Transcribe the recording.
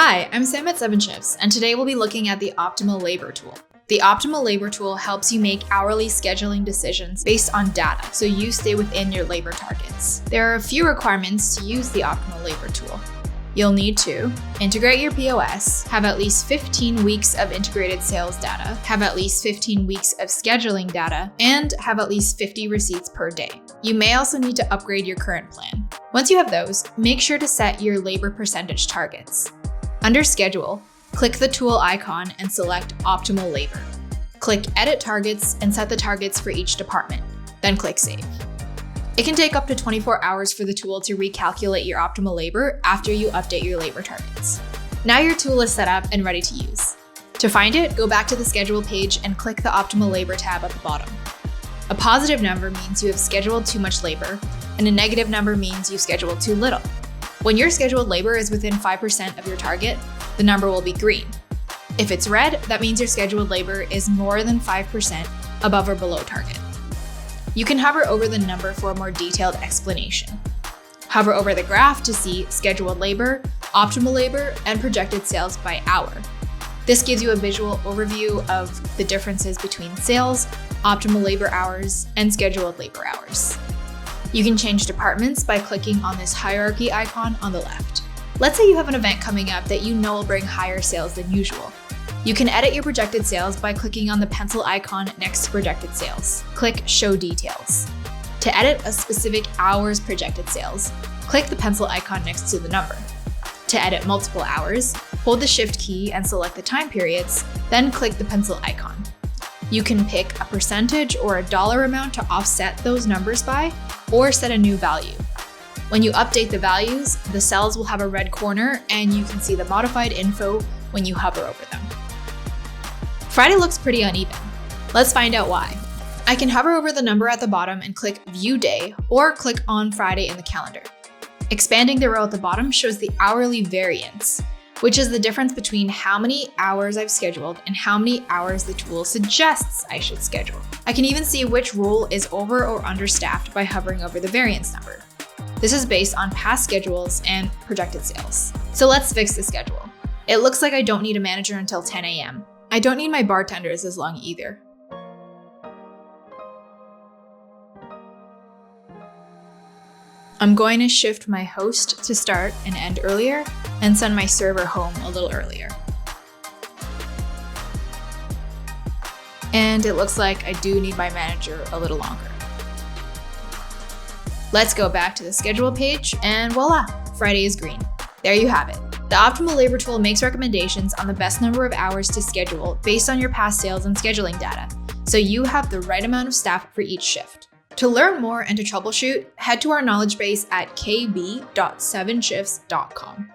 Hi, I'm Sam at 7shifts, and today we'll be looking at the Optimal Labor Tool. The Optimal Labor Tool helps you make hourly scheduling decisions based on data, so you stay within your labor targets. There are a few requirements to use the Optimal Labor Tool. You'll need to integrate your POS, have at least 15 weeks of integrated sales data, have at least 15 weeks of scheduling data, and have at least 50 receipts per day. You may also need to upgrade your current plan. Once you have those, make sure to set your labor percentage targets. Under Schedule, click the tool icon and select Optimal Labor. Click Edit Targets and set the targets for each department, then click Save. It can take up to 24 hours for the tool to recalculate your optimal labor after you update your labor targets. Now your tool is set up and ready to use. To find it, go back to the Schedule page and click the Optimal Labor tab at the bottom. A positive number means you have scheduled too much labor, and a negative number means you scheduled too little. When your scheduled labor is within 5% of your target, the number will be green. If it's red, that means your scheduled labor is more than 5% above or below target. You can hover over the number for a more detailed explanation. Hover over the graph to see scheduled labor, optimal labor, and projected sales by hour. This gives you a visual overview of the differences between sales, optimal labor hours, and scheduled labor hours. You can change departments by clicking on this hierarchy icon on the left. Let's say you have an event coming up that you know will bring higher sales than usual. You can edit your projected sales by clicking on the pencil icon next to projected sales. Click Show Details. To edit a specific hour's projected sales, click the pencil icon next to the number. To edit multiple hours, hold the Shift key and select the time periods, then click the pencil icon. You can pick a percentage or a dollar amount to offset those numbers by, or set a new value. When you update the values, the cells will have a red corner and you can see the modified info when you hover over them. Friday looks pretty uneven. Let's find out why. I can hover over the number at the bottom and click View Day, or click on Friday in the calendar. Expanding the row at the bottom shows the hourly variance, which is the difference between how many hours I've scheduled and how many hours the tool suggests I should schedule. I can even see which role is over or understaffed by hovering over the variance number. This is based on past schedules and projected sales. So let's fix the schedule. It looks like I don't need a manager until 10 a.m. I don't need my bartenders as long either. I'm going to shift my host to start and end earlier and send my server home a little earlier. And it looks like I do need my manager a little longer. Let's go back to the schedule page and voila, Friday is green. There you have it. The Optimal Labor Tool makes recommendations on the best number of hours to schedule based on your past sales and scheduling data, so you have the right amount of staff for each shift. To learn more and to troubleshoot, head to our knowledge base at kb.7shifts.com.